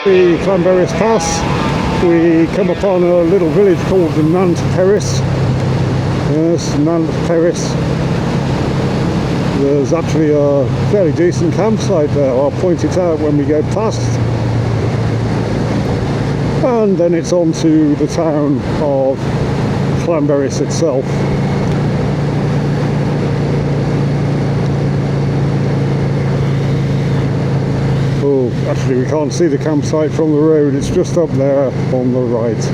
The Llanberis Pass, we come upon a little village called Llanberis. Yes, Llanberis. There's actually a fairly decent campsite there. I'll point it out when we go past. And then it's on to the town of Llanberis itself. Oh, actually we can't see the campsite from the road, it's just up there on the right.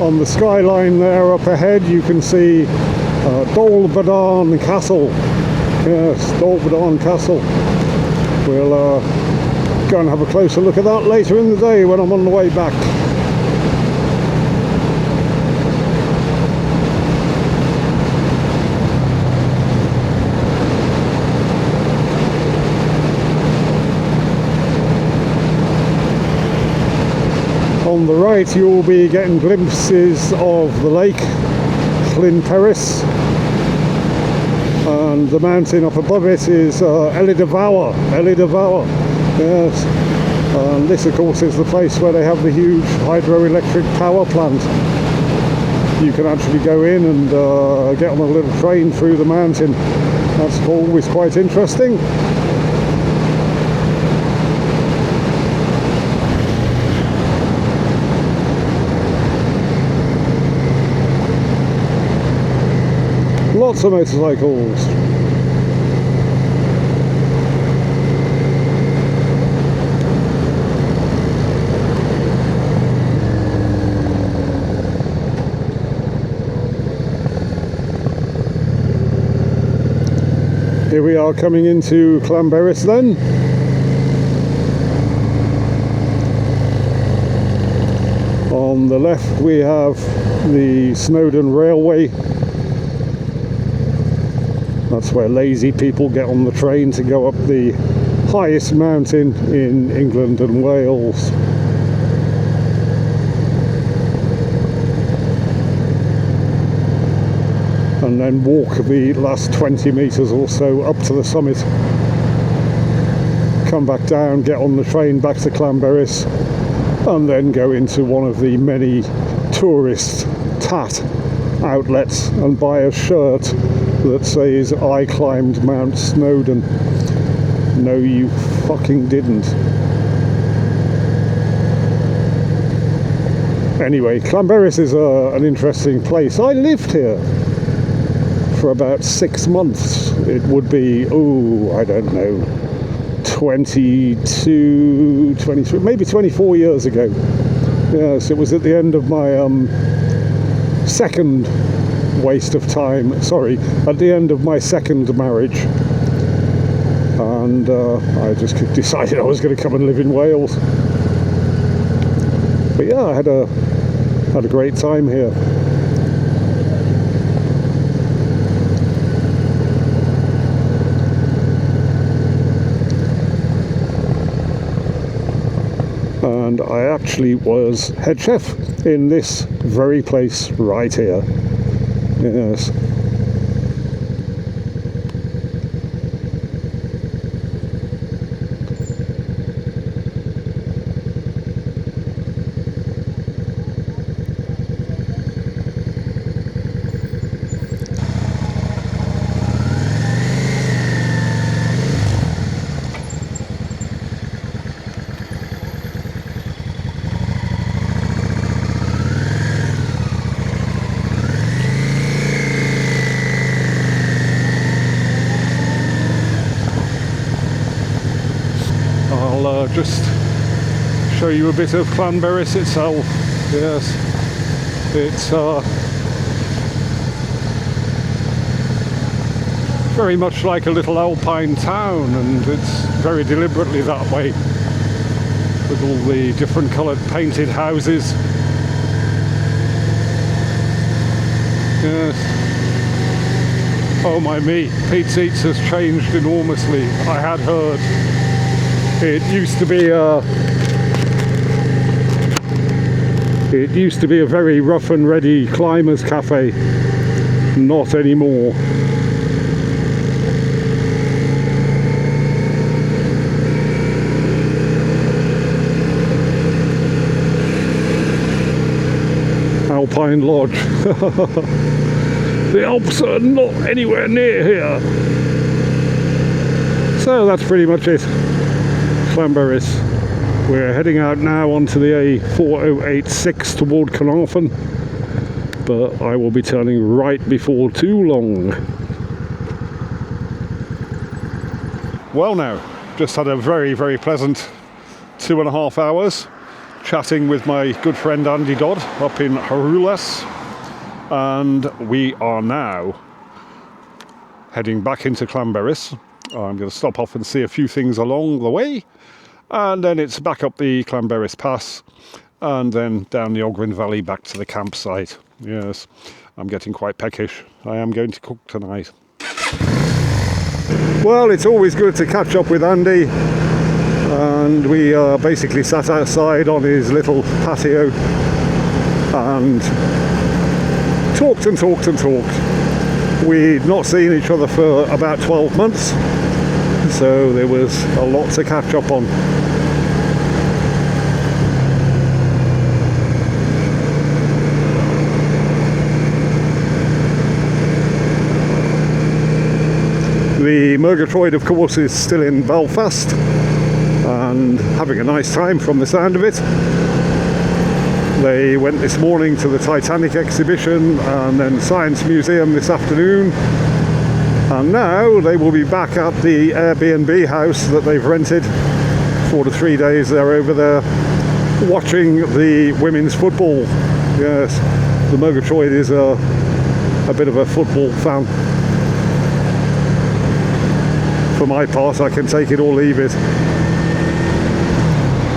On the skyline there up ahead you can see Boulder Castle. Yes, Boulder Castle. We'll go and have a closer look at that later in the day when I'm on the way back. On the right you'll be getting glimpses of the lake, Llanberis, and the mountain up above it is Elidavawa, yes, and this of course is the place where they have the huge hydroelectric power plant. You can actually go in and get on a little train through the mountain. That's always quite interesting. Lots of motorcycles. Here we are coming into Llanberis then. On the left we have the Snowdonia Railway. That's where lazy people get on the train to go up the highest mountain in England and Wales. And then walk the last 20 metres or so up to the summit. Come back down, get on the train back to Llanberis, and then go into one of the many tourist tat outlets and buy a shirt that says I climbed Mount Snowdon. No, you fucking didn't. Anyway, Llanberis is an interesting place. I lived here for about 6 months. It would be, I don't know, 22, 23, maybe 24 years ago. Yes, it was at the end of my second waste of time, sorry, at the end of my second marriage, and I just decided I was going to come and live in Wales. But yeah, I had a great time here. And I actually was head chef in this very place right here. Yes. Just show you a bit of Llanberis itself. Yes, it's very much like a little alpine town, and it's very deliberately that way, with all the different coloured painted houses. Yes. Oh my me, Pete's Eats has changed enormously. I had heard it used to be a very rough and ready climbers cafe. Not anymore. Alpine Lodge. The Alps are not anywhere near here. So that's pretty much it. Llanberis. We're heading out now onto the A4086 toward Carnarvon, but I will be turning right before too long. Well now, just had a very, very pleasant 2.5 hours chatting with my good friend Andy Dodd up in Harulas, and we are now heading back into Llanberis. I'm going to stop off and see a few things along the way, and then it's back up the Llanberis Pass and then down the Ogwen Valley back to the campsite. Yes, I'm getting quite peckish. I am going to cook tonight. Well, it's always good to catch up with Andy, and we basically sat outside on his little patio and talked and talked and talked. We'd not seen each other for about 12 months, so there was a lot to catch up on. The Murgatroyd, of course, is still in Belfast and having a nice time from the sound of it. They went this morning to the Titanic exhibition and then Science Museum this afternoon, and now they will be back at the Airbnb house that they've rented for the 3 days they're over there watching the women's football. Yes, the Murgatroyd is a bit of a football fan. For my part, I can take it or leave it.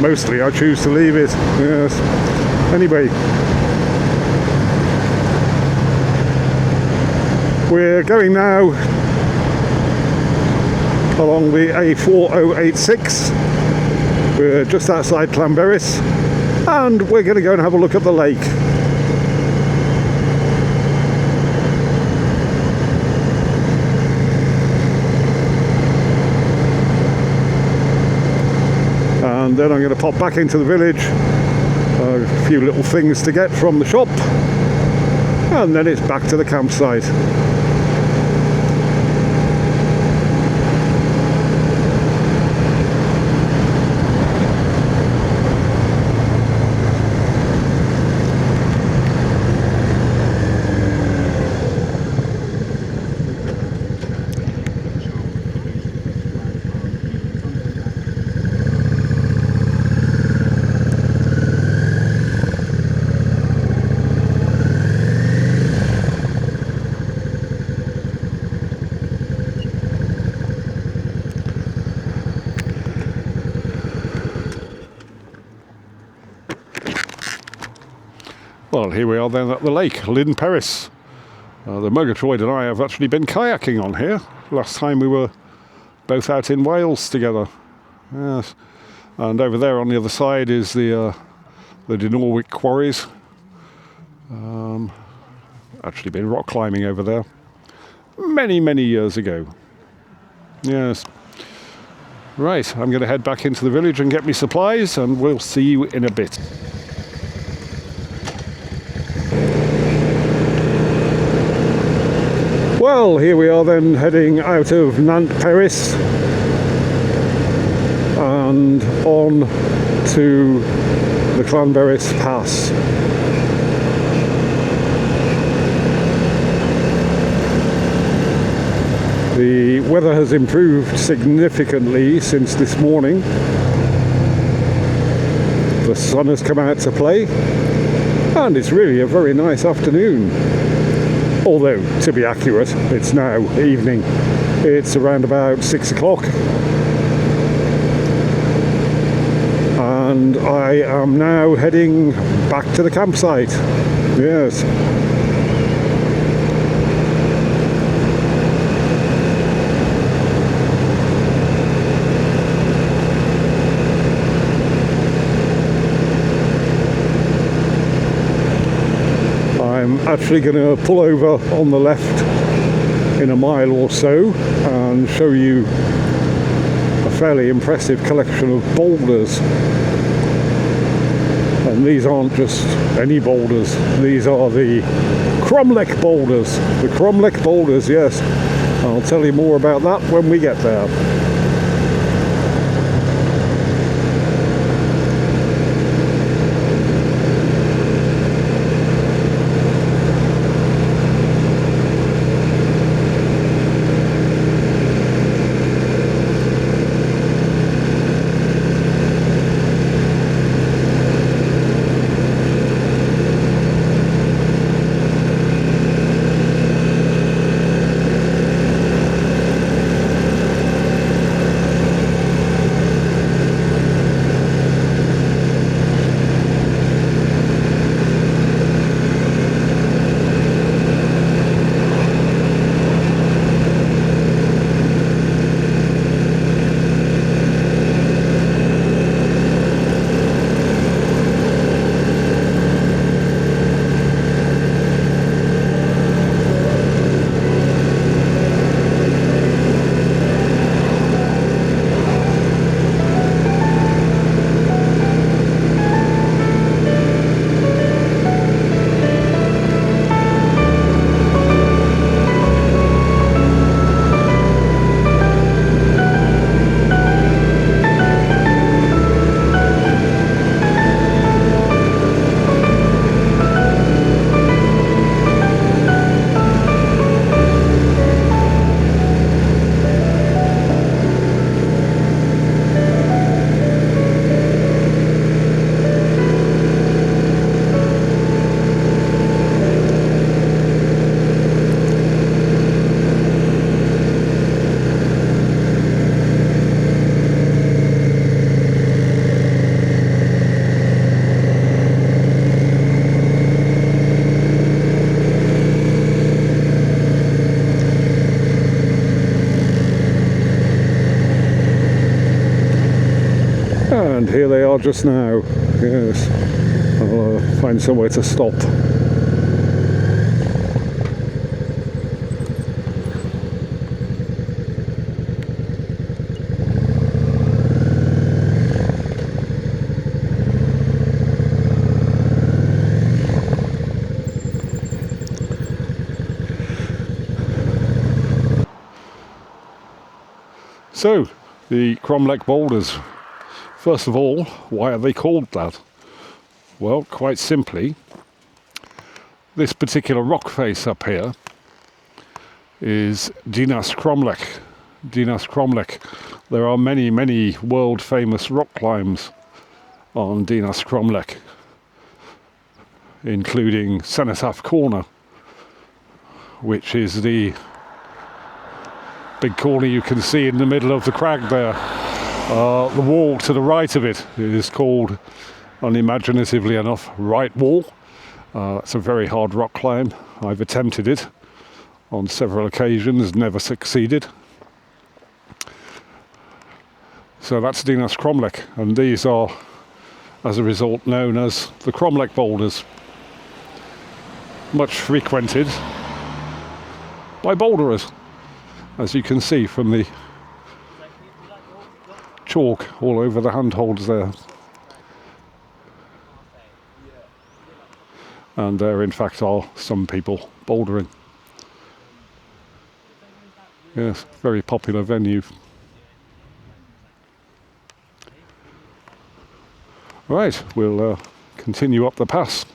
Mostly I choose to leave it, yes. Anyway, we're going now along the A4086. We're just outside Llanberis, and we're going to go and have a look at the lake. And then I'm going to pop back into the village, a few little things to get from the shop, and then it's back to the campsite. Well, here we are then at the lake, Llanberis. The Murgatroyd and I have actually been kayaking on here. Last time we were both out in Wales together. Yes. And over there on the other side is the Dinorwick quarries. Actually been rock climbing over there many, many years ago. Yes. Right, I'm going to head back into the village and get me supplies, and we'll see you in a bit. Well, here we are then heading out of Llanberis and on to the Llanberis Pass. The weather has improved significantly since this morning. The sun has come out to play, and it's really a very nice afternoon. Although, to be accurate, it's now evening. It's around about 6 o'clock. And I am now heading back to the campsite. Yes. I'm actually going to pull over on the left in a mile or so and show you a fairly impressive collection of boulders. And these aren't just any boulders, these are the Cromlech Boulders. The Cromlech Boulders, yes. I'll tell you more about that when we get there. And here they are just now. Yes, I'll find somewhere to stop. So, the Cromlech Boulders. First of all, why are they called that? Well, quite simply, this particular rock face up here is Dinas Cromlech. Dinas Cromlech. There are many, many world famous rock climbs on Dinas Cromlech, including Cenotaph Corner, which is the big corner you can see in the middle of the crag there. The wall to the right of it is called, unimaginatively enough, Right Wall. It's a very hard rock climb. I've attempted it on several occasions, never succeeded. So that's Dinas Cromlech, and these are, as a result, known as the Cromlech Boulders. Much frequented by boulderers, as you can see from the chalk all over the handholds there. And there in fact are some people bouldering. Yes, very popular venue. Right, we'll continue up the pass.